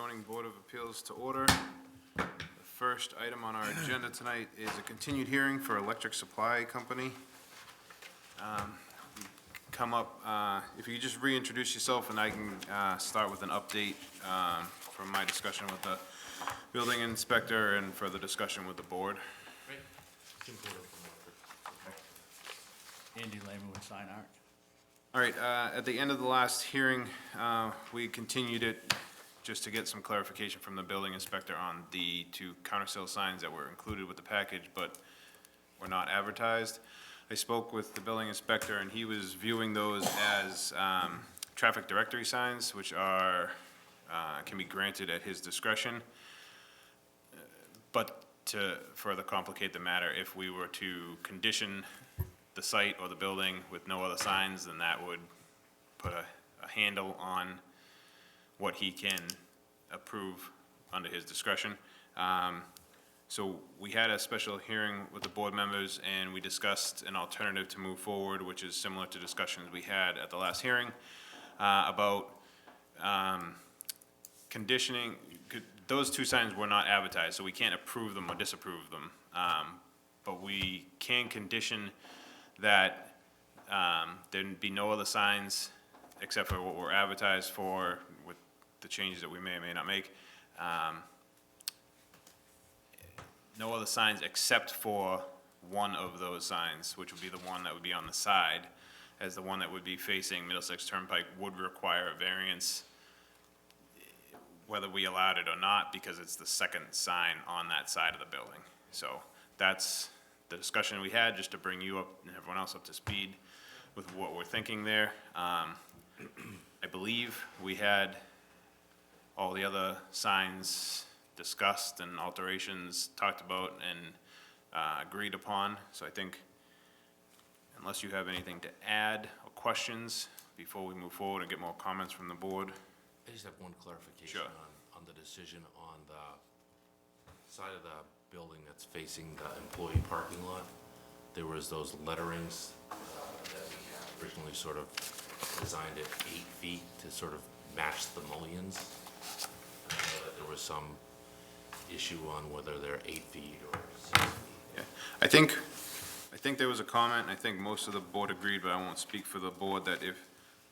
Zoning Board of Appeals to order. The first item on our agenda tonight is a continued hearing for Electric Supply Company. Come up, if you could just reintroduce yourself, and I can start with an update from my discussion with the building inspector and further discussion with the board. Great. Jim Porter from Andy Lehman with Sign Art. All right, at the end of the last hearing, we continued it just to get some clarification from the building inspector on the two counter-sale signs that were included with the package, but were not advertised. I spoke with the building inspector, and he was viewing those as traffic directory signs, which are, can be granted at his discretion. But to further complicate the matter, if we were to condition the site or the building with no other signs, then that would put a handle on what he can approve under his discretion. So we had a special hearing with the board members, and we discussed an alternative to move forward, which is similar to discussions we had at the last hearing about conditioning. Those two signs were not advertised, so we can't approve them or disapprove them. But we can condition that there'd be no other signs except for what we're advertised for, with the changes that we may or may not make. No other signs except for one of those signs, which would be the one that would be on the side, as the one that would be facing Middlesex Turnpike would require a variance, whether we allowed it or not, because it's the second sign on that side of the building. So that's the discussion we had, just to bring you up and everyone else up to speed with what we're thinking there. I believe we had all the other signs discussed and alterations talked about and agreed upon. So I think, unless you have anything to add or questions before we move forward and get more comments from the board. I just have one clarification. Sure. On the decision on the side of the building that's facing the employee parking lot. There was those letterings that we had originally sort of designed at 8 feet to sort of match the mullions. I know that there was some issue on whether they're 8 feet or 6 feet. Yeah, I think there was a comment, and I think most of the board agreed, but I won't speak for the board, that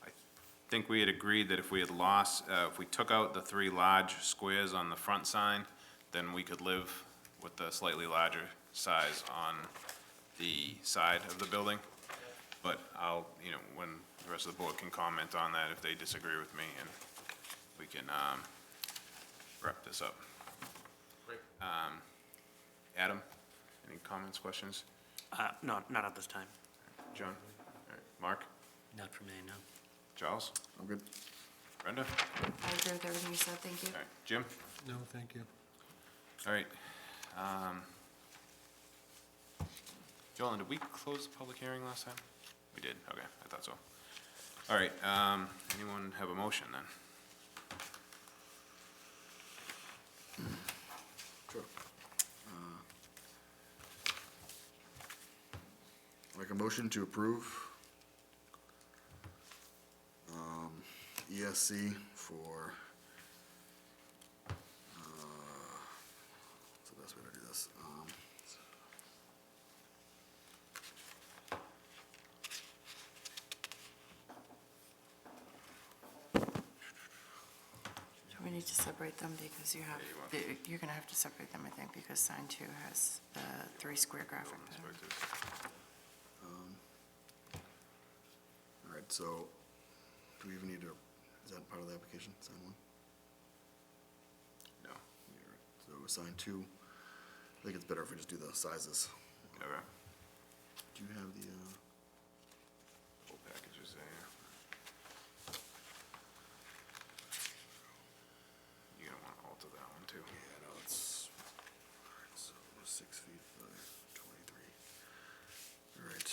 I think we had agreed that if we had lost, if we took out the 3 large squares on the front sign, then we could live with the slightly larger size on the side of the building. But I'll, when the rest of the board can comment on that if they disagree with me, and we can wrap this up. Great. Adam, any comments, questions? No, not at this time. John? All right. Mark? Not for me, no. Charles? I'm good. Brenda? I agree with everything you said, thank you. All right. Jim? No, thank you. All right. Jolyn, did we close the public hearing last time? We did, okay, I thought so. All right, anyone have a motion then? Sure. Make a motion to approve ESC for, what's the best way to do this? We need to separate them because you have, you're gonna have to separate them, I think, because sign 2 has the 3 square graphic pattern. All right, so do we even need to, is that part of the application, sign 1? No. Yeah, right. So sign 2, I think it's better if we just do the sizes. Okay. Do you have the, Whole packages there. You're gonna wanna alter that one too. yeah, no, it's, all right, so 6 feet by 23. All right.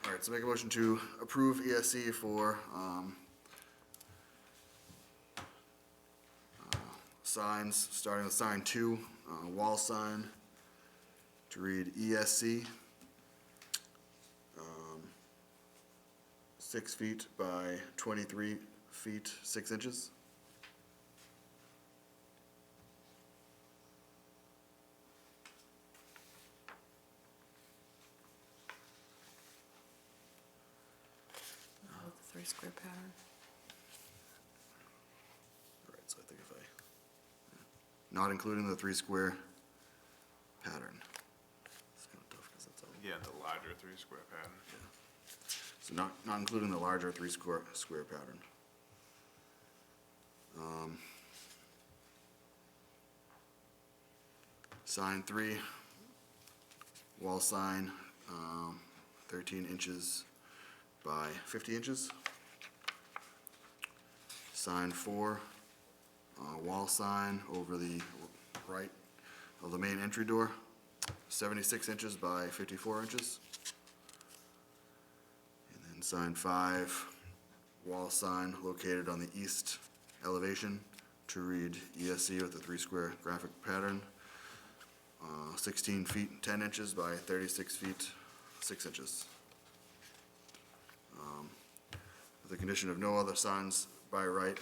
All right, so make a motion to approve ESC for, signs, starting with sign 2, wall sign, to read ESC, 6 feet by 23 feet, 6 inches. Oh, the 3 square pattern. All right, so I think if I, not including the 3 square pattern. It's kind of tough because that's all. Yeah, the larger 3 square pattern. So not including the larger 3 square pattern. Sign 3, wall sign, 13 inches by 50 inches. Sign 4, wall sign over the right of the main entry door, 76 inches by 54 inches. And then sign 5, wall sign located on the east elevation to read ESC with a 3 square graphic pattern, 16 feet 10 inches by 36 feet 6 inches. With the condition of no other signs by right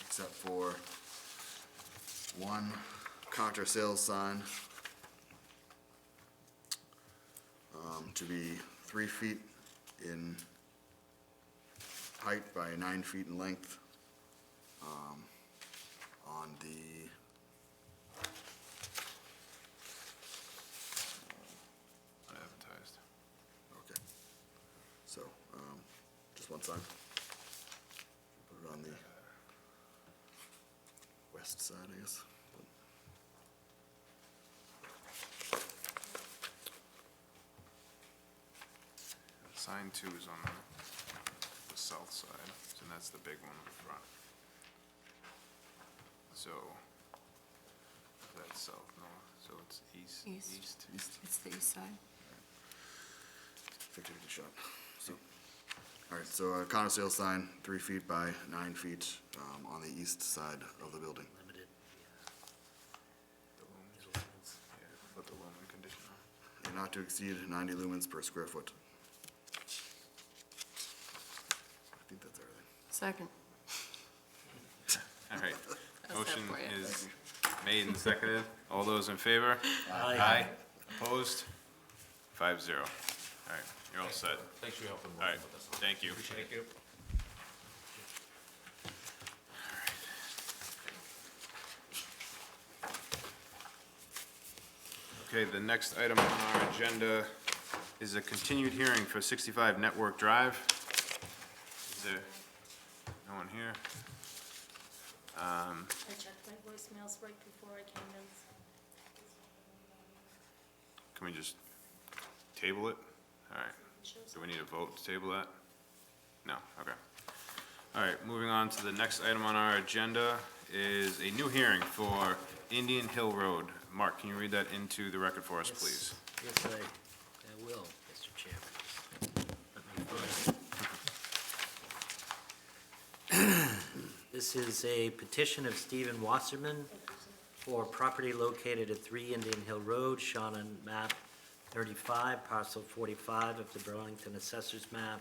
except for one counter sales sign to be 3 feet in height by 9 feet in length on the Unadvertised. okay. So, just one sign. Put it on the west side, I guess. Sign 2 is on the south side, and that's the big one in the front. So, that's south, no, so it's east. East. East, It's the east side. 50-50 shot. So, all right, so a counter sales sign, 3 feet by 9 feet on the east side of the building. Limited, The lumens, yeah, lumens. yeah, put the lumen condition on. And not to exceed 90 lumens per square foot. I think that's everything. Second. All right, How's that motion for you? is made and seconded. All those in favor? Aye. Opposed? 5-0. All right, you're all set. Thanks for your help in All right, working with us on that. thank you. Thank you. Okay, the next item on our agenda is a continued hearing for 65 Network Drive. Is there no one here? I checked my voicemails right before I came in. Can we just table it? All right. Do we need a vote to table that? No, okay. All right, moving on to the next item on our agenda is a new hearing for Indian Hill Road. Mark, can you read that into the record for us, please? Yes, I will, Mr. Chairman. Let me find it. This is a petition of Stephen Wasserman for property located at 3 Indian Hill Road, shown on map 35, parcel 45 of the Burlington Assessors Map.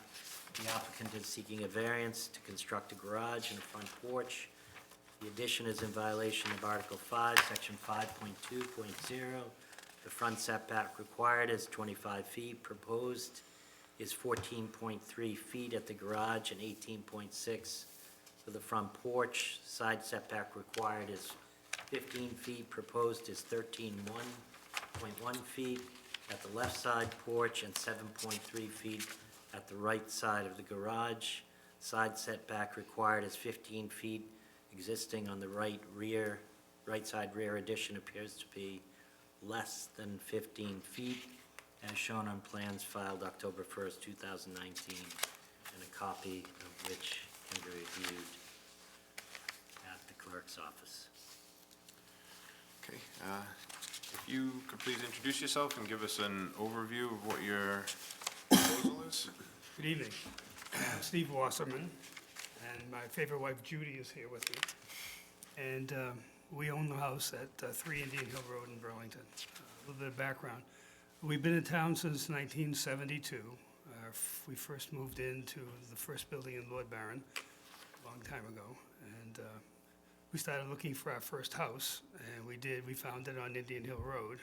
The applicant is seeking a variance to construct a garage and a front porch. The addition is in violation of Article 5, Section 5.2.0. The front setback required is 25 feet, proposed is 14.3 feet at the garage and 18.6 for the front porch. Side setback required is 15 feet, proposed is 13.1 feet at the left side porch and 7.3 feet at the right side of the garage. Side setback required is 15 feet. Existing on the right side rear addition appears to be less than 15 feet, as shown on plans filed October 1st, 2019, and a copy of which can be reviewed at the clerk's office. Okay, if you could please introduce yourself and give us an overview of what your proposal is? Good evening. I'm Steve Wasserman, and my favorite wife Judy is here with me. And we own the house at 3 Indian Hill Road in Burlington. A little bit of background. We've been in town since 1972. We first moved into the first building in Lord Barron. long time ago. And we started looking for our first house, and we did. We found it on Indian Hill Road.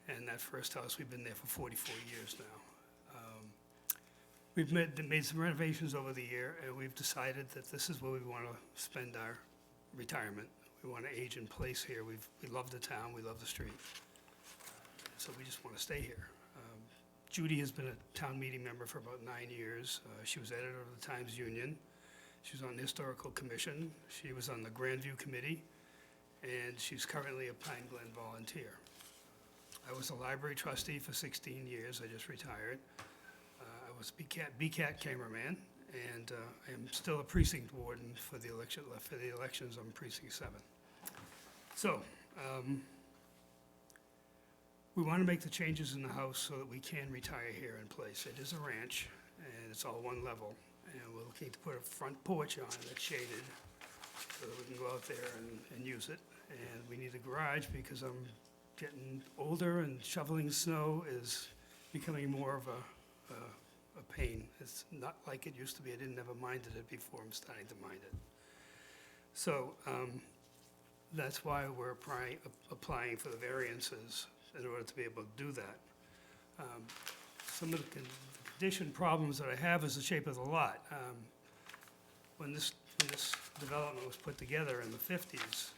And that first house, we've been there for 44 years now. We've made some renovations over the year, and we've decided that this is where we want to spend our retirement. We want to age in place here. We love the town, we love the street. So we just want to stay here. Judy has been a town meeting member for about 9 years. She was editor of the Times Union. She was on the Historical Commission. She was on the Grandview Committee, and she's currently a Pine Glen volunteer. I was a library trustee for 16 years. I just retired. I was BCAT cameraman, and I am still a precinct warden for the elections on Precinct 7. So, we want to make the changes in the house so that we can retire here in place. It is a ranch, and it's all one level, and we're looking to put a front porch on that's shaded so that we can go out there and use it. And we need a garage because I'm getting older and shoveling snow is becoming more of a pain. It's not like it used to be. I didn't ever minded it before. I'm starting to mind it. So that's why we're applying for the variances in order to be able to do that. Some of the condition problems that I have is the shape of the lot. When this development was put together in the 50s,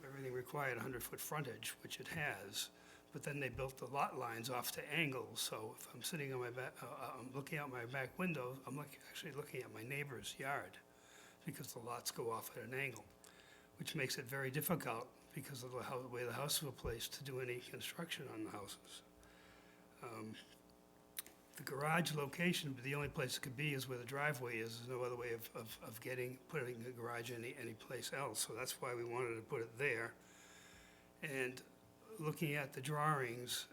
everything required 100-foot frontage, which it has. But then they built the lot lines off to angles, so if I'm sitting on my back, I'm looking out my back window, I'm actually looking at my neighbor's yard, because the lots go off at an angle, which makes it very difficult because of the way the houses were placed to do any construction on the houses. The garage location, the only place it could be is where the driveway is. There's no other way of putting a garage any place else, so that's why we wanted to put it there. And looking at the drawings,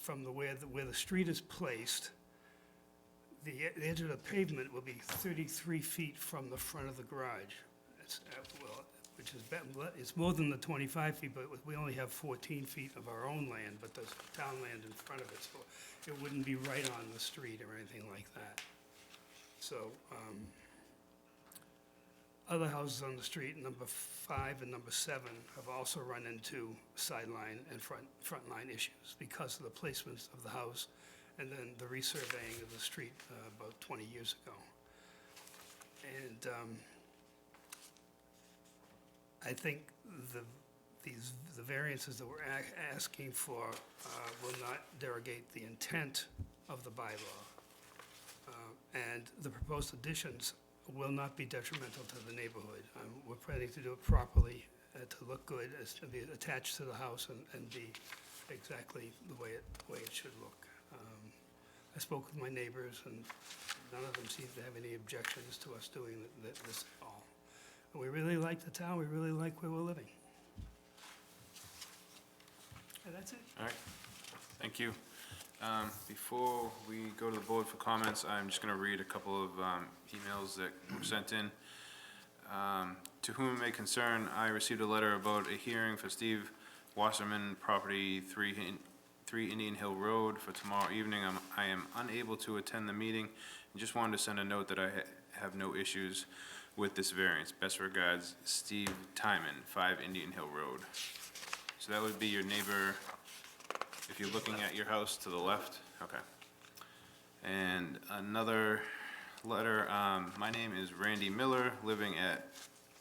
from where the street is placed, the edge of the pavement will be 33 feet from the front of the garage. Which is, it's more than the 25 feet, but we only have 14 feet of our own land, but there's town land in front of it, so it wouldn't be right on the street or anything like that. So, other houses on the street, number 5 and number 7, have also run into sideline and front line issues because of the placements of the house and then the resurveying of the street about 20 years ago. And I think the variances that we're asking for will not derogate the intent of the bylaw. And the proposed additions will not be detrimental to the neighborhood. We're planning to do it properly, to look good, as to be attached to the house and be exactly the way it should look. I spoke with my neighbors, and none of them seem to have any objections to us doing this at all. We really like the town, we really like where we're living. And that's it. All right, thank you. Before we go to the board for comments, I'm just gonna read a couple of emails that were sent in. To whom it may concern, I received a letter about a hearing for Steve Wasserman, property 3 Indian Hill Road, for tomorrow evening. I am unable to attend the meeting, and just wanted to send a note that I have no issues with this variance. Best regards, Steve Timon, 5 Indian Hill Road. So that would be your neighbor, if you're looking at your house to the left? Okay. And another letter, my name is Randy Miller, living at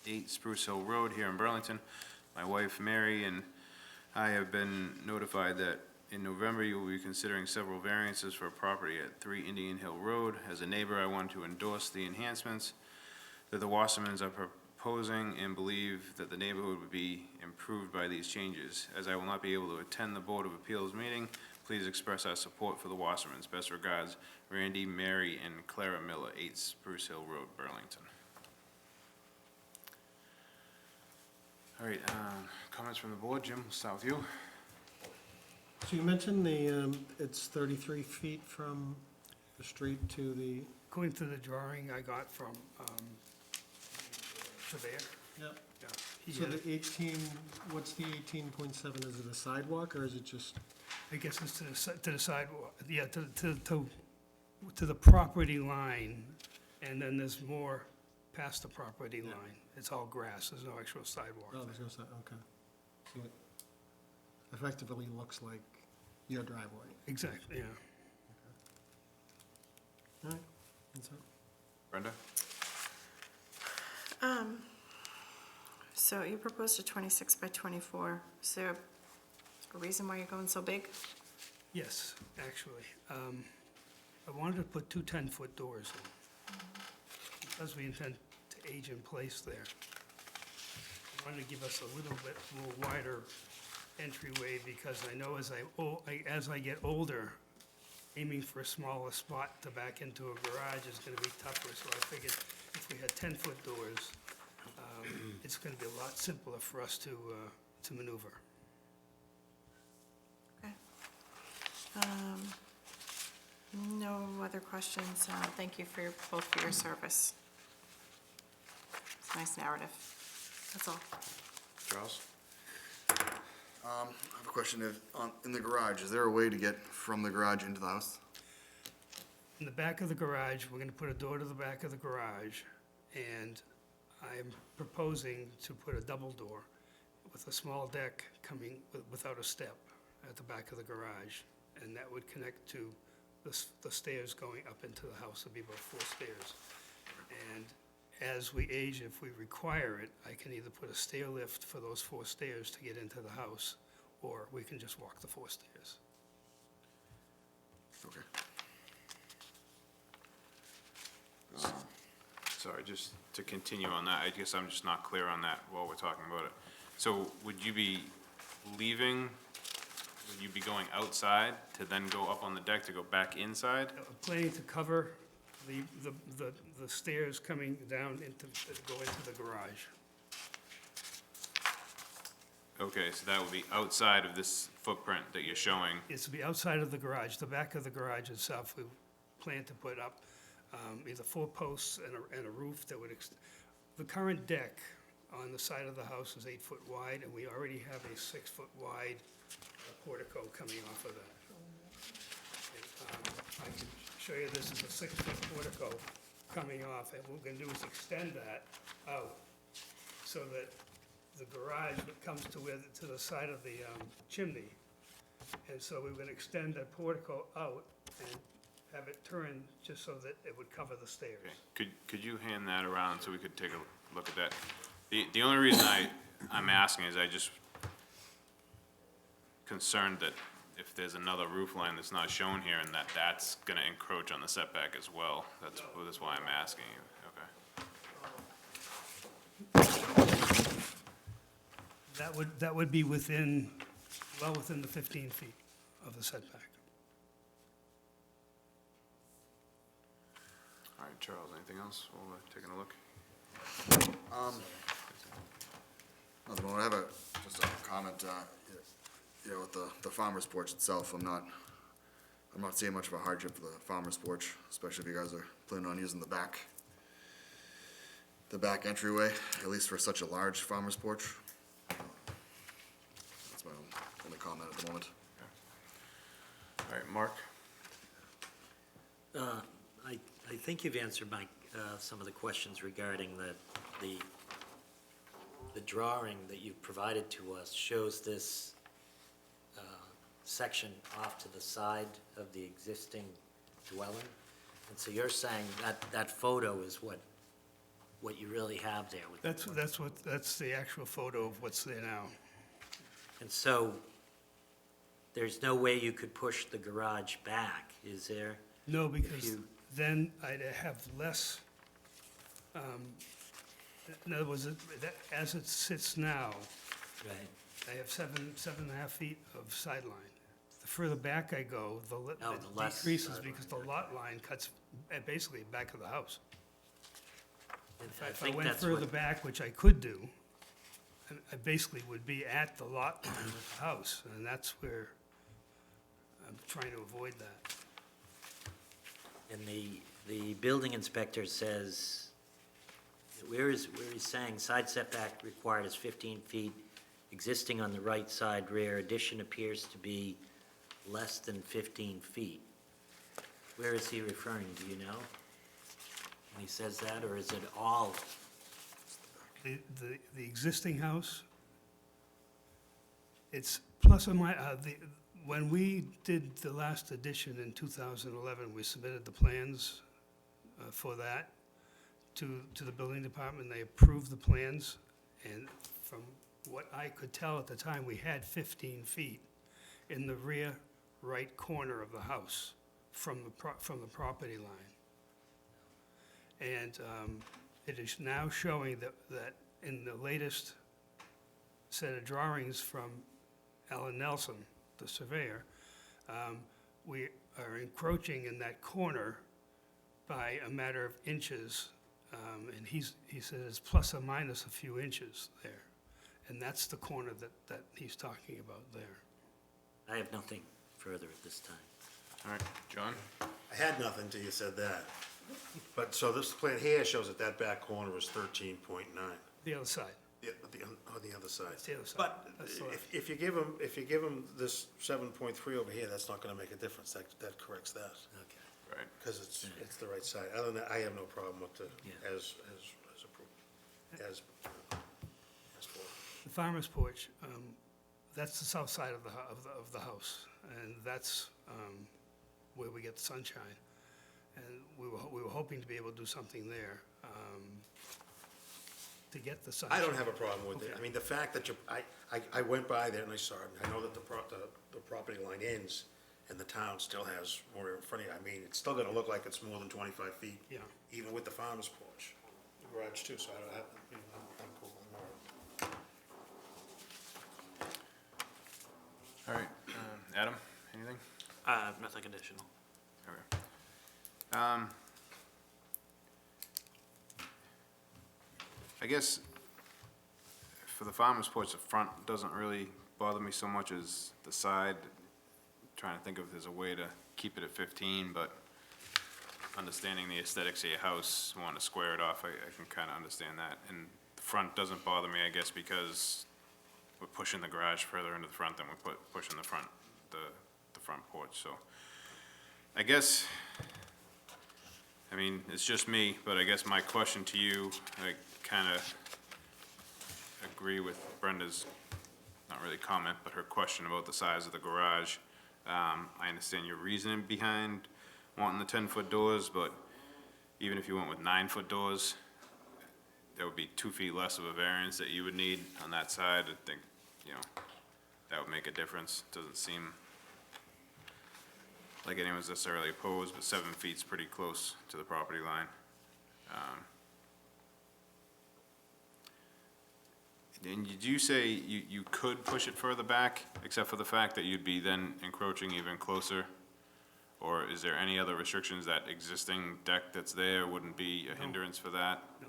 8 Spruce Hill Road here in Burlington. My wife, Mary, and I have been notified that in November you will be considering several variances for a property at 3 Indian Hill Road. As a neighbor, I want to endorse the enhancements that the Wassermans are proposing and believe that the neighborhood would be improved by these changes. As I will not be able to attend the Board of Appeals meeting, please express our support for the Wassermans. Best regards, Randy, Mary, and Clara Miller, 8 Spruce Hill Road, Burlington. All right, comments from the board. Jim, we'll start with you. So you mentioned it's 33 feet from the street to the, According to the drawing I got from surveyor, yep. yeah, he So had it. the 18, what's the 18.7? Is it a sidewalk or is it just, I guess it's to the sidewalk, yeah, to the property line And then there's more past the property line. It's all grass, there's no actual sidewalk Oh, there. there's no side, okay. So it effectively looks like your driveway. Exactly, yeah. All right, that's it. Brenda? So you proposed a 26 by 24. Is there a reason why you're going so big? Yes, actually. I wanted to put two 10-foot doors in, because we intend to age in place there. I wanted to give us a little bit more wider entryway, because I know as I get older, aiming for a smaller spot to back into a garage is gonna be tougher, so I figured if we had 10-foot doors, it's gonna be a lot simpler for us to maneuver. Okay. No other questions. Thank you both for your service. It's a nice narrative. That's all. Charles? I have a question. In the garage, is there a way to get from the garage into the house? In the back of the garage, we're gonna put a door to the back of the garage, and I'm proposing to put a double door with a small deck coming without a step at the back of the garage, and that would connect to the stairs going up into the house. It'd be about 4 stairs. And as we age, if we require it, I can either put a stair lift for those 4 stairs to get into the house, or we can just walk the 4 stairs. Okay. Sorry, just to continue on that, I guess I'm just not clear on that while we're talking about it. So would you be leaving, would you be going outside to then go up on the deck to go back inside? Planning to cover the stairs coming down that go into the garage. Okay, so that would be outside of this footprint that you're showing. It's to be outside of the garage. The back of the garage itself, we plan to put up either 4 posts and a roof that would, the current deck on the side of the house is 8 foot wide, and we already have a 6 foot wide portico coming off of that. And, I can show you, this is a 6 foot portico coming off, and what we're gonna do is extend that out so that the garage comes to the side of the chimney. And so we're gonna extend that portico out and have it turn just so that it would cover the stairs. Okay. Could you hand that around so we could take a look at that? The only reason I'm asking is I just concerned that if there's another roof line that's not shown here and that's gonna encroach on the setback as well. That's why I'm asking you. Okay. That would be within, well within the 15 feet of the setback. All right, Charles, anything else while we're taking a look? Nothing more. I have just a comment, with the farmer's porch itself, I'm not seeing much of a hardship for the farmer's porch, especially if you guys are planning on using the back entryway, at least for such a large farmer's porch. That's my only comment at the moment. All right, Mark? I think you've answered some of the questions regarding the drawing that you've provided to us shows this section off to the side of the existing dwelling. And so you're saying that photo is what you really have there with. That's the actual photo of what's there now. And so there's no way you could push the garage back, is there? No, because you- then I'd have less, in other words, as it sits now, Right. I have 7.5 feet of sideline. The further back I go, the it less decreases sideline, because the lot line cuts basically back of the house. And If I I think went that's further what, back, which I could do, I basically would be at the lot line of the house, and that's where I'm trying to avoid that. and the building inspector says, where he's saying side setback required is 15 feet, existing on the right side rear, addition appears to be less than 15 feet. Where is he referring, do you know? He says that, or is it all? The existing house, it's plus or minus, when we did the last addition in 2011, we submitted the plans for that to the building department. They approved the plans, and from what I could tell at the time, we had 15 feet in the rear right corner of the house from the property line. And it is now showing that in the latest set of drawings from Alan Nelson, the surveyor, we are encroaching in that corner by a matter of inches, and he says it's plus or minus a few inches there. And that's the corner that he's talking about there. I have nothing further at this time. All right, John? I had nothing till you said that. But, so this plan here shows that that back corner is 13.9. The other side, Yeah, on the other side. that's the other side. But That's the left. if you give him this 7.3 over here, that's not gonna make a difference. That corrects that. Okay. Right. Because it's the right side. Other than that, I have no problem with the, Yeah. as approved, as for. The farmer's porch, that's the south side of the house, and that's where we get the sunshine. And we were hoping to be able to do something there to get the sunshine. I don't have a problem with it. Okay. I mean, the fact that I went by there and I saw it, and I know that the property line ends, and the town still has more in front of you. I mean, it's still gonna look like it's more than 25 feet. Yeah. Even with the farmer's porch, the garage too, so I'm cool. All right, Adam, anything? Nothing additional. Okay. I guess for the farmer's porch, the front doesn't really bother me so much as the side. Trying to think if there's a way to keep it at 15, but understanding the aesthetics of your house, wanting to square it off, I can kind of understand that. And the front doesn't bother me, I guess, because we're pushing the garage further into the front than we're pushing the front porch, so. I guess, I mean, it's just me, but I guess my question to you, I kind of agree with Brenda's, not really comment, but her question about the size of the garage. I understand your reasoning behind wanting the 10-foot doors, but even if you went with 9-foot doors, there would be 2 feet less of a variance that you would need on that side. I think, that would make a difference. Doesn't seem like anyone's necessarily opposed, but 7 feet's pretty close to the property line. And did you say you could push it further back, except for the fact that you'd be then encroaching even closer? Or is there any other restrictions that existing deck that's there wouldn't be a hindrance for that? No,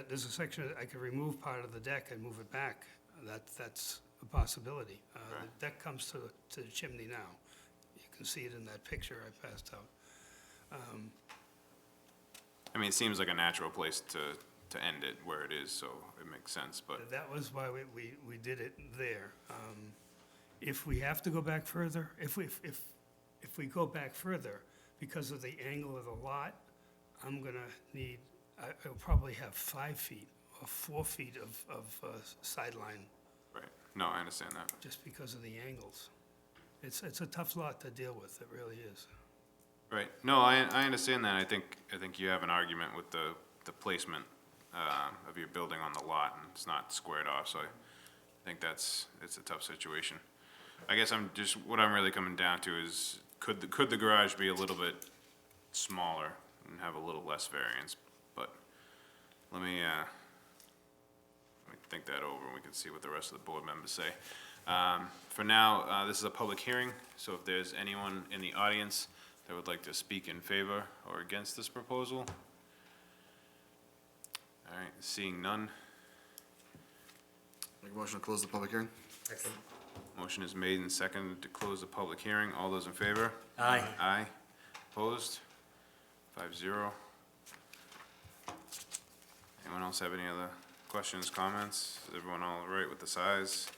there's a section, I could remove part of the deck and move it back. That's a possibility. Okay. The deck comes to the chimney now. You can see it in that picture I passed out. I mean, it seems like a natural place to end it where it is, so it makes sense, but, That was why we did it there. If we have to go back further, if we go back further, because of the angle of the lot, I'm gonna need, I'll probably have 5 feet or 4 feet of sideline, right. No, I understand that. just because of the angles. It's a tough lot to deal with, it really is. Right, no, I understand that. I think you have an argument with the placement of your building on the lot, and it's not squared off, so I think it's a tough situation. I guess what I'm really coming down to is, could the garage be a little bit smaller and have a little less variance? But let me think that over, and we can see what the rest of the board members say. For now, this is a public hearing, so if there's anyone in the audience that would like to speak in favor or against this proposal. All right, seeing none, Make a motion to close the public hearing? motion is made and seconded to close the public hearing. All those in favor? Aye. Aye. Opposed? 5-0. Anyone else have any other questions, comments? Is everyone all right with the size?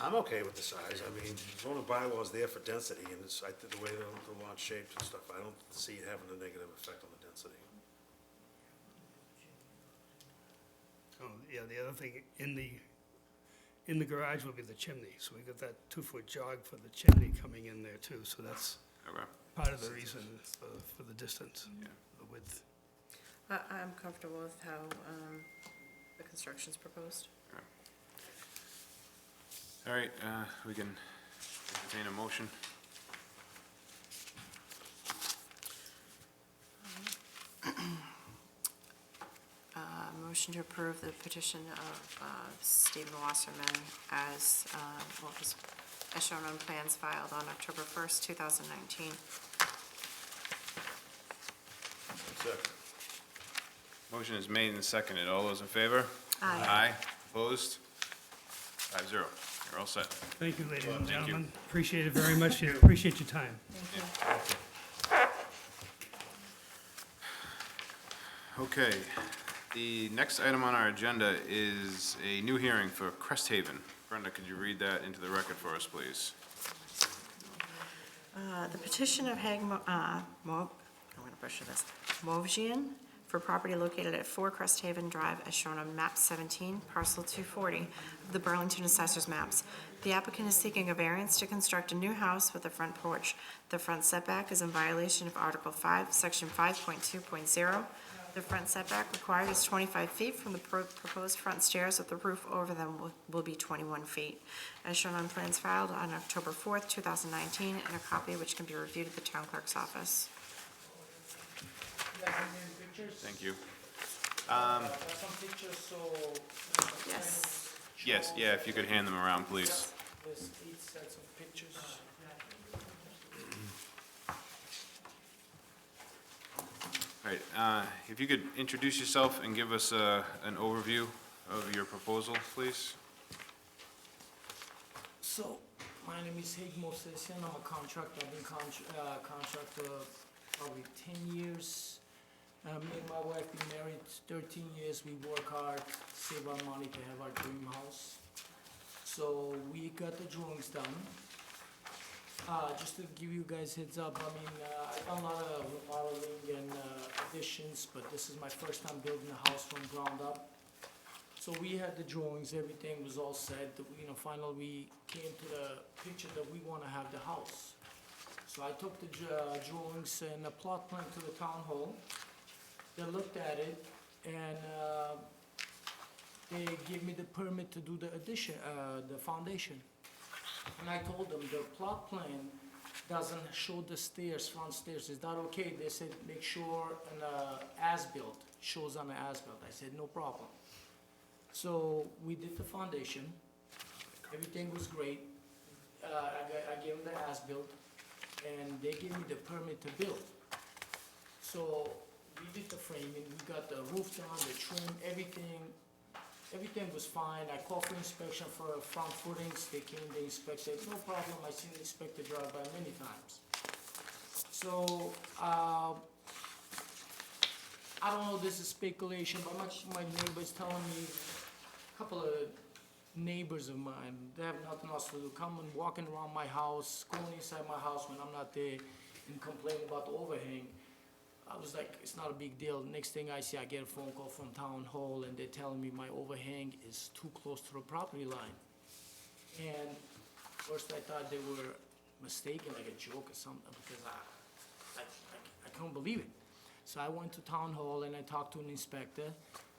I'm okay with the size. I mean, zoning bylaw is there for density, and the way the lot's shaped and stuff, I don't see it having a negative effect on the density. density. Oh, yeah, the other thing, in the garage will be the chimney, so we got that 2-foot jog for the chimney coming in there too, so that's Okay, part of the reason for the distance, yeah. the width. I'm comfortable with how the construction's proposed. All right, we can entertain a motion. Motion to approve the petition of Stephen Wasserman as, as shown on plans filed on October 1st, 2019. Second. Motion is made and seconded. All those in favor? Aye. Aye. Opposed? 5-0. You're all set. Thank you, ladies and Thank you. gentlemen. Appreciate it very much. Appreciate your time. Okay, the next item on our agenda is a new hearing for Crest Haven. Brenda, could you read that into the record for us, please? The petition of I'm going to butcher this, Movjian, for property located at 4 Crest Haven Drive as shown on map 17, parcel 240 of the Burlington Assessors Maps. The applicant is seeking a variance to construct a new house with a front porch. The front setback is in violation of Article 5, Section 5.2.0. The front setback required is 25 feet from the proposed front stairs, with the roof over them will be 21 feet. As shown on plans filed on October 4th, 2019, and a copy which can be reviewed at the town clerk's office. Thank you. Some pictures, so. Yes. Yes, yeah, if you could hand them around, please. There's 8 sets of pictures. All right, if you could introduce yourself and give us an overview of your proposal, please. So, my name is Higmo Sessian, I'm a contractor, I've been contractor probably 10 years. Me and my wife been married 13 years, we work hard, save our money to have our dream house. So, we got the drawings done. Just to give you guys heads up, I mean, I've done a lot of remodeling and additions, but this is my first time building a house from ground up. So we had the drawings, everything was all set, finally we came to the picture that we want to have the house. So I took the drawings and a plot plan to the town hall. They looked at it and they gave me the permit to do the addition, the foundation. And I told them the plot plan doesn't show the stairs, front stairs. Is that okay? They said, make sure an as-built, shows on the as-built. I said, no problem. So we did the foundation. Everything was great. I gave them the as-built, and they gave me the permit to build. So we did the framing, we got the roof done, the trim, everything. Everything was fine. I called for inspection for front footings. They came, they inspected, no problem. I seen the inspector drive by many times. So, I don't know, this is speculation, but my neighbor's telling me, a couple of neighbors of mine, they have nothing else to do, come and walking around my house, going inside my house when I'm not there, and complain about the overhang. I was like, it's not a big deal. Next thing I see, I get a phone call from town hall, and they're telling me my overhang is too close to the property line. And first I thought they were mistaken, like a joke or something, because I couldn't believe it. So I went to town hall and I talked to an inspector.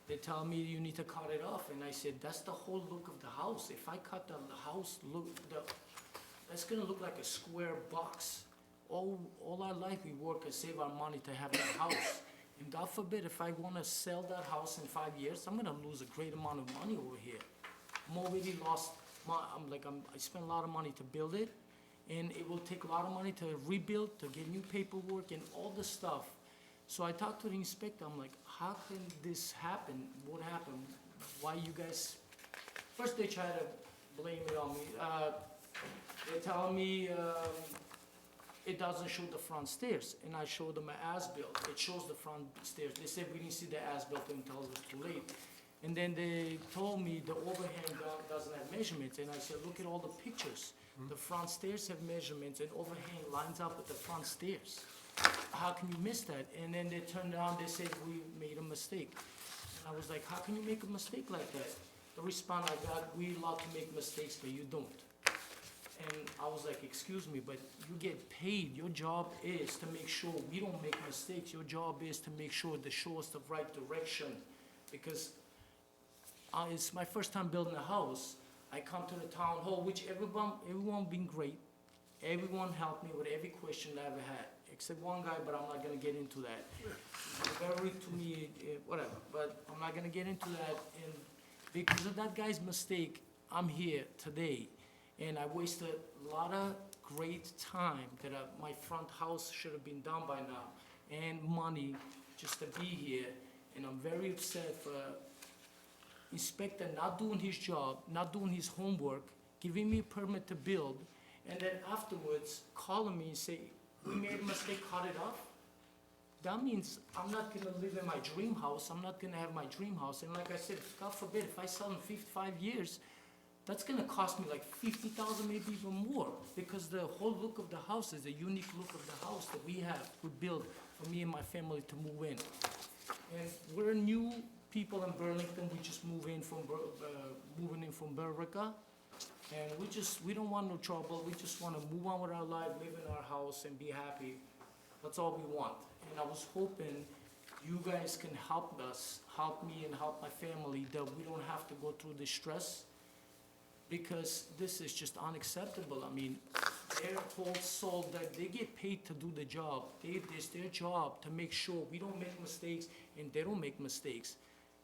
They tell me you need to cut it off, and I said, that's the whole look of the house. If I cut the house, that's gonna look like a square box. All our life we work and save our money to have that house. And God forbid, if I wanna sell that house in 5 years, I'm gonna lose a great amount of money over here. I'm already lost, I spent a lot of money to build it, and it will take a lot of money to rebuild, to get new paperwork and all this stuff. So I talked to the inspector, I'm like, how can this happen? What happened? Why you guys, first they try to blame it on me. They tell me, it doesn't show the front stairs, and I showed them an as-built. It shows the front stairs. They said we didn't see the as-built until it was too late. And then they told me the overhang doesn't have measurements, and I said, look at all the pictures. The front stairs have measurements, and overhang lines up with the front stairs. how can you miss that? And then they turned around, they said, we made a mistake. And I was like, how can you make a mistake like that? The response I got, we allowed to make mistakes, but you don't. And I was like, excuse me, but you get paid. Your job is to make sure we don't make mistakes. Your job is to make sure they show us the right direction. Because it's my first time building a house. I come to the town hall, which everyone been great. Everyone helped me with every question I ever had, except one guy, but I'm not gonna get into that. Very rude to me, whatever, but I'm not gonna get into that. And because of that guy's mistake, I'm here today. And I wasted a lot of great time that my front house should have been done by now, and money just to be here. And I'm very upset for inspector not doing his job, not doing his homework, giving me a permit to build, and then afterwards calling me and say, we made a mistake, cut it off. That means I'm not gonna live in my dream house, I'm not gonna have my dream house. And like I said, God forbid, if I sell in 55 years, that's gonna cost me like 50,000, maybe even more, because the whole look of the house is a unique look of the house that we built for me and my family to move in. And we're new people in Burlington, we just moving in from Billerica. And we don't want no trouble, we just wanna move on with our life, live in our house and be happy. That's all we want. And I was hoping you guys can help me and help my family, that we don't have to go through this stress, because this is just unacceptable. I mean, their whole soul, that they get paid to do the job. It's their job to make sure we don't make mistakes and they don't make mistakes.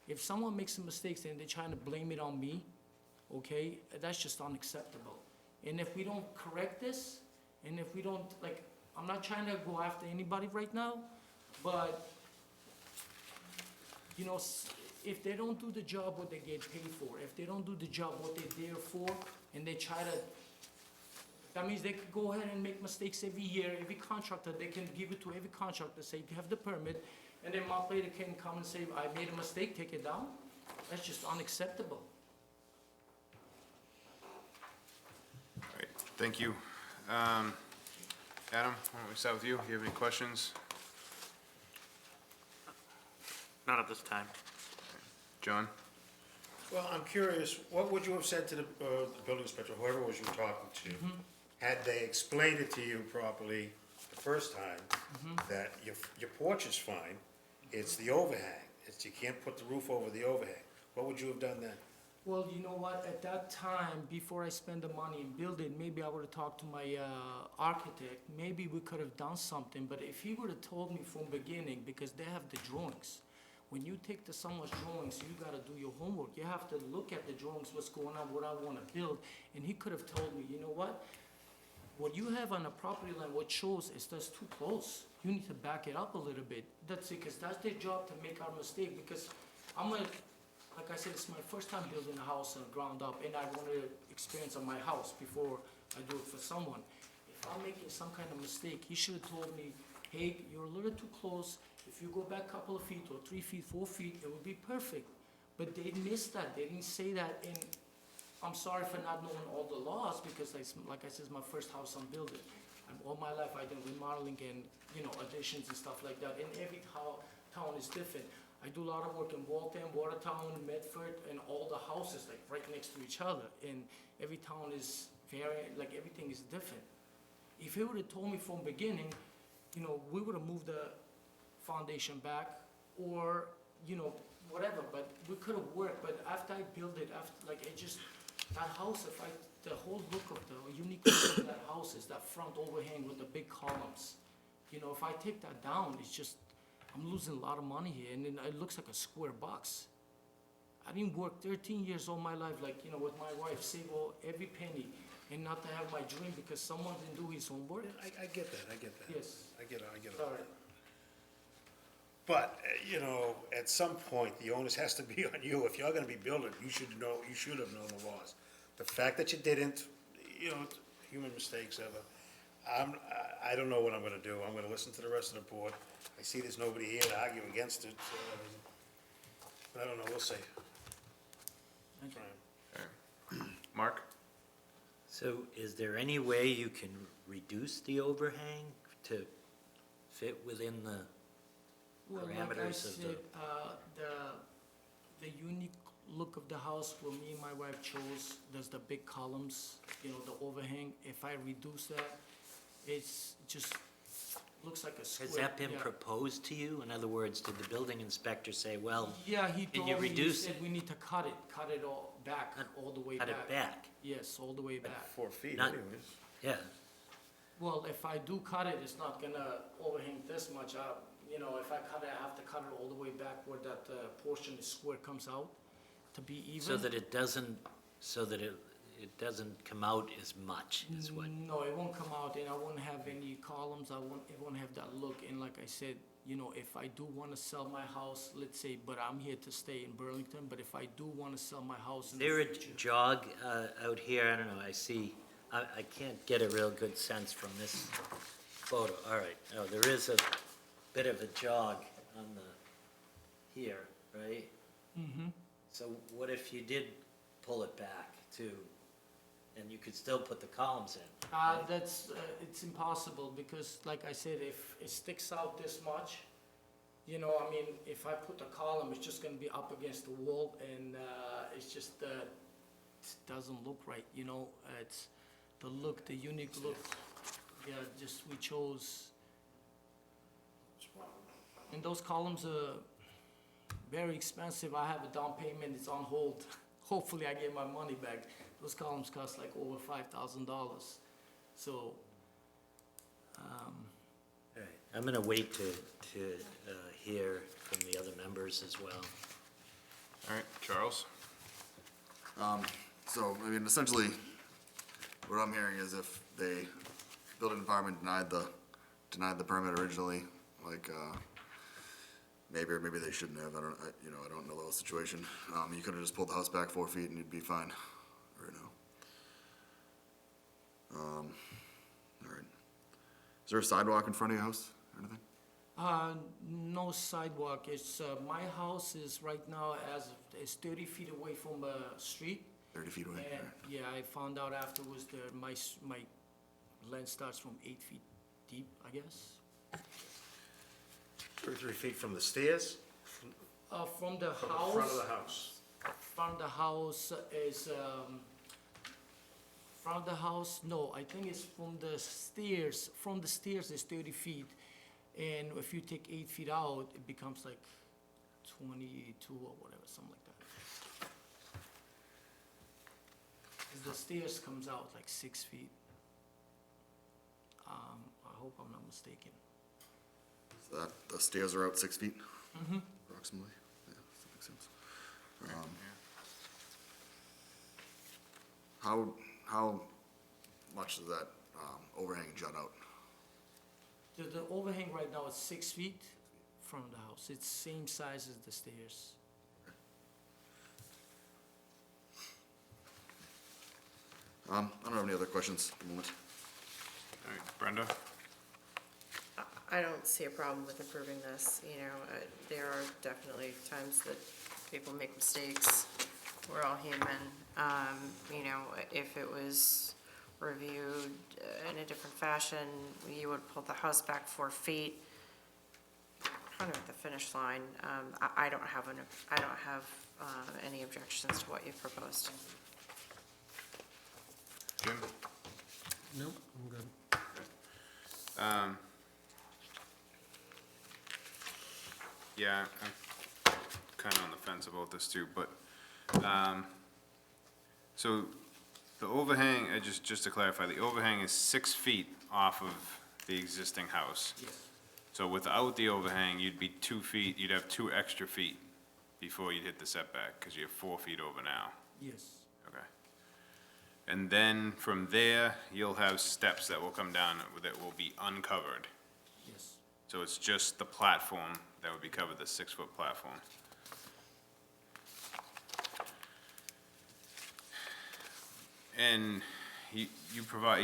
If someone makes a mistake and they're trying to blame it on me, okay, that's just unacceptable. And if we don't correct this, and if we don't, like, I'm not trying to go after anybody right now, but, you know, if they don't do the job what they get paid for, if they don't do the job what they're there for, and they try to, that means they could go ahead and make mistakes every year. Every contractor, they can give it to every contractor, say, you have the permit, and then a month later can come and say, I made a mistake, take it down. That's just unacceptable. All right, thank you. Adam, why don't we start with you? Do you have any questions? Not at this time. John? Well, I'm curious, what would you have said to the building inspector, whoever it was you were talking to, had they explained it to you properly the first time, that your porch is fine, it's the overhang, you can't put the roof over the overhang? What would you have done then? Well, you know what, at that time, before I spend the money and build it, maybe I would've talked to my architect, maybe we could have done something, but if he would've told me from beginning, because they have the drawings, when you take someone's drawings, you gotta do your homework, you have to look at the drawings, what's going on, what I wanna build, and he could have told me, you know what you have on the property line, what shows is that's too close, you need to back it up a little bit, that's it, because that's their job to make our mistake, because like I said, it's my first time building a house on the ground up, and I want to experience on my house before I do it for someone. If I'm making some kind of mistake, he should have told me, hey, you're a little too close. If you go back a couple of feet, or 3 feet, 4 feet, it would be perfect. But they missed that, they didn't say that, and I'm sorry for not knowing all the laws, because like I said, it's my first house I'm building. All my life I did remodeling and, additions and stuff like that, and every town is different. I do a lot of work in Waltham, Watertown, Medford, and all the houses like right next to each other. And every town is everything is different. If he would have told me from beginning, we would have moved the foundation back, or whatever. But we could have worked. But after I built it, that house, the whole look of the unique look of that house is that front overhang with the big columns. If I take that down, it's just, I'm losing a lot of money here, and then it looks like a square box. I didn't work 13 years all my life, with my wife, save every penny, and not to have my dream because someone didn't do his homework. I get that. Yes. I get it. Sorry. But, at some point, the onus has to be on you. If you're gonna be building, you should have known the laws. The fact that you didn't, human mistakes ever. I don't know what I'm gonna do. I'm gonna listen to the rest of the board. I see there's nobody here to argue against it, so, I don't know, we'll see. Try. Mark? So is there any way you can reduce the overhang to fit within the Well, like I parameters of the... said, the unique look of the house, what me and my wife chose, there's the big columns, you know, the overhang. If I reduce that, it's just, looks like a square. Has that been yeah. proposed to you? In other words, did the building inspector say, well, Yeah, he Can told you me, he reduce said we need to cut it all back, all the way cut back. it back? Yes, all the way back. 4 feet Not- anyways. Yeah, Well, if I do cut it, it's not gonna overhang this much. You know, if I cut it, I have to cut it all the way back where that portion is square comes out to be even. so that it doesn't come out as much, is what... No, it won't come out, and I won't have any columns. It won't have that look. And like I said, you know, if I do want to sell my house, let's say, but I'm here to stay in Burlington. But if I do want to sell my house in the Is there a future, jog out here? I don't know, I see, I can't get a real good sense from this photo. All right, oh, there is a bit of a jog on the, here, right? Mm-hmm. So what if you did pull it back too, and you could still put the columns in? right? That's, it's impossible because, like I said, if it sticks out this much, you know, I mean, if I put a column, it's just gonna be up against the wall, and it's just, it doesn't look right, you know? It's the look, the unique look, yeah, just we chose. And those columns are very expensive. I have a down payment, it's on hold. Hopefully I get my money back. Those columns cost like over $5,000. So, All right, I'm gonna wait to hear from the other members as well. All right, Charles? So, I mean, essentially, what I'm hearing is if the building department denied the permit originally, like, maybe, or maybe they shouldn't have, I don't know the whole situation. You could've just pulled the house back 4 feet and you'd be fine, right now. All right. Is there a sidewalk in front of your house or anything? no sidewalk. It's, my house is right now is 30 feet away from the street. 30 feet away? And, All right. yeah, I found out afterwards that my land starts from 8 feet deep, I guess. 2 or 3 feet from the stairs? From the From house. the front of the house? Front of the house is, front of the house, no, I think it's from the stairs. From the stairs is 30 feet. And if you take 8 feet out, it becomes like 22 or whatever, something like that. 'Cause the stairs comes out like 6 feet. I hope I'm not mistaken. So that, the stairs are out 6 feet? Approximately? Yeah, that makes sense. How much does that, overhang jut out? The overhang right now is 6 feet from the house. It's same size as the stairs. I don't have any other questions at the moment. All right, Brenda? I don't see a problem with improving this, you know, there are definitely times that people make mistakes, we're all human. You know, if it was reviewed in a different fashion, you would pull the house back 4 feet, kind of at the finish line. I don't have any objections to what you've proposed. Jim? Nope, I'm good. Yeah, I'm kind of on the fence about this too, but, so the overhang, just to clarify, the overhang is 6 feet off of the existing house. Yes. So without the overhang, you'd be 2 feet, you'd have 2 extra feet before you'd hit the setback, because you're 4 feet over now. Yes. Okay. And then from there, you'll have steps that will come down that will be uncovered. Yes. So it's just the platform that would be covered, the 6-foot platform. And you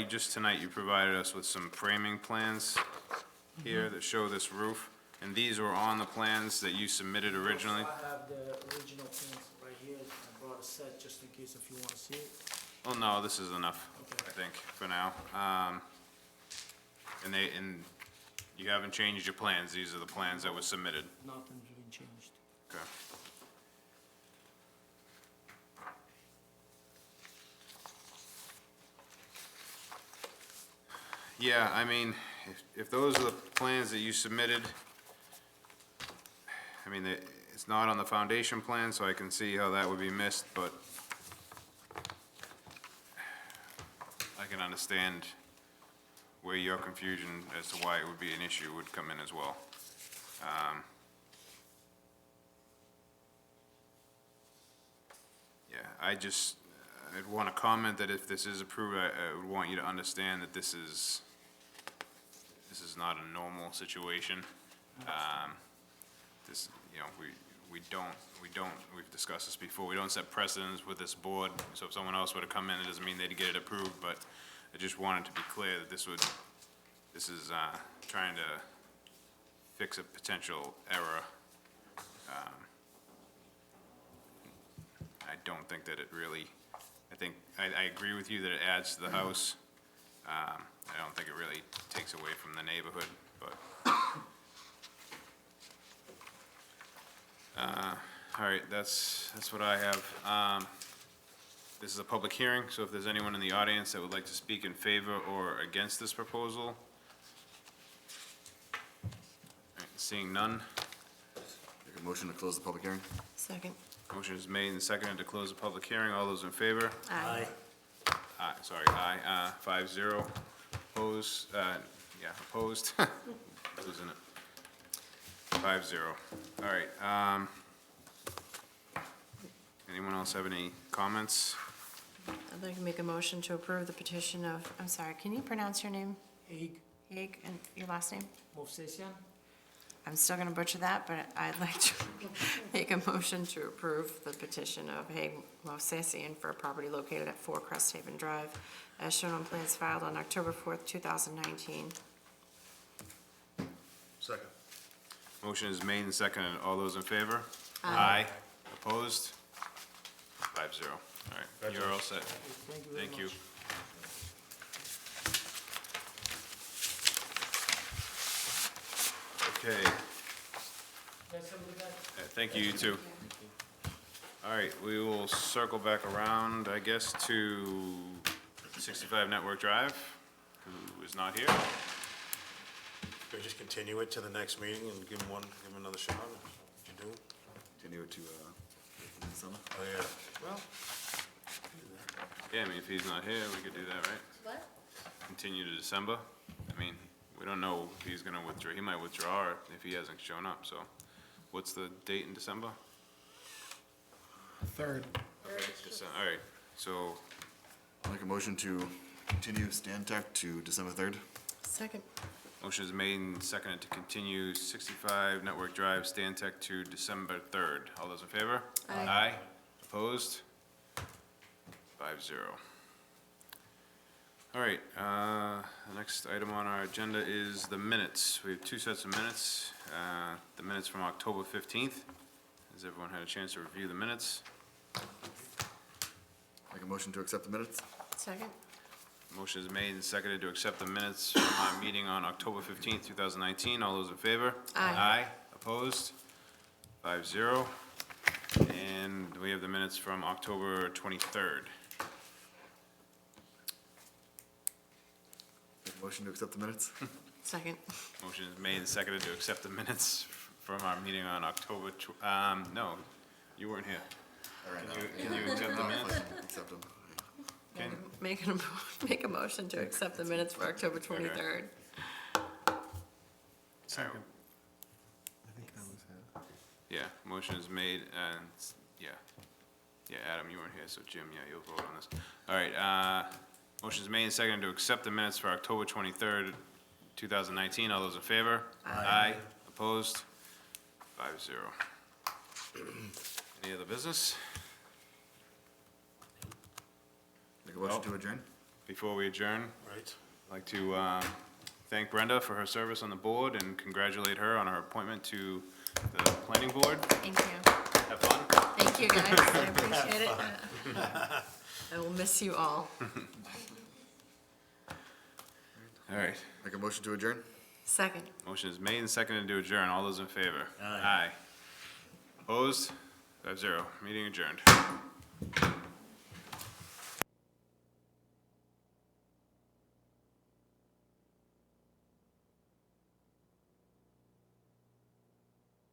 just tonight, you provided us with some framing plans here that show this roof. And these were on the plans that you submitted originally? I have the original plans right here. I brought a set just in case if you want to see it. Oh, no, this is enough, Okay. I think, for now. And You haven't changed your plans, these are the plans that were submitted. Nothing's been changed. Okay. Yeah, I mean, if those are the plans that you submitted, I mean, it's not on the foundation plan, so I can see how that would be missed, but I can understand where your confusion as to why it would be an issue would come in as well. Yeah, I'd want to comment that if this is approved, I would want you to understand that this is not a normal situation. This, you know, we've discussed this before, we don't set precedents with this board, so if someone else were to come in, it doesn't mean they'd get it approved, but I just wanted to be clear that this is trying to fix a potential error. I don't think that it really, I agree with you that it adds to the house. I don't think it really takes away from the neighborhood, but. All right, that's what I have. This is a public hearing, so if there's anyone in the audience that would like to speak in favor or against this proposal. All right, seeing none, Make a motion to close the public hearing. Second. motion is made and seconded to close the public hearing. All those in favor? Aye. Aye, sorry, aye, 5-0. Opposed, yeah, opposed. Losing it. 5-0. All right, anyone else have any comments? I'd like to make a motion to approve the petition of, I'm sorry, can you pronounce your name? Haig, Haig, and your last name? Movsesian? I'm still gonna butcher that, but I'd like to make a motion to approve the petition of Haig Movsesian for a property located at 4 Cresthaven Drive, as shown on plans filed on October 4th, 2019. Second. Motion is made and seconded. All those in favor? Aye. Opposed? 5-0. All right, you're all set. Thank you very Thank you. much. Okay, Guys, have a good night. thank you, you too. All right, we will circle back around, I guess, to 65 Network Drive, who is not here. Can we just continue it to the next meeting and give him another shot? Would you do? Continue it to, summer. Oh, yeah. Well, Yeah, I mean, if he's not here, we could do that, right? What? Continue to December. I mean, we don't know if he's gonna withdraw. He might withdraw if he hasn't shown up, so. What's the date in December? 3rd. All right, so, Make a motion to continue Stantec to December 3rd. Second. motion is made and seconded to continue 65 Network Drive, Stantec to December 3rd. All those in favor? Aye. Aye. Opposed? 5-0. All right, the next item on our agenda is the minutes. We have two sets of minutes. The minutes from October 15th. Has everyone had a chance to review the minutes? Make a motion to accept the minutes. Second. Motion is made and seconded to accept the minutes from our meeting on October 15th, 2019. All those in favor? Aye. Aye. Opposed? 5-0. And we have the minutes from October 23rd. Make a motion to accept the minutes. Second. Motion is made and seconded to accept the minutes from our meeting on October, no, you weren't here. All right, Can you accept the minutes? Accept them. Ken? Make a motion to accept the minutes for October 23rd. Second. I think that was it. Yeah, motion is made and, yeah. Yeah, Adam, you weren't here, so Jim, yeah, you'll vote on this. All right, motion is made and seconded to accept the minutes for October 23rd, 2019. All those in favor? Aye. Opposed? 5-0. Any other business? Make a motion to adjourn. Before we adjourn, right. I'd like to thank Brenda for her service on the board and congratulate her on her appointment to the planning board. Thank you. Have fun. Thank you, guys. I appreciate it. I will miss you all. All right, Make a motion to adjourn. Second. Motion is made and seconded to adjourn. All those in favor? Aye. Opposed? 5-0. Meeting adjourned.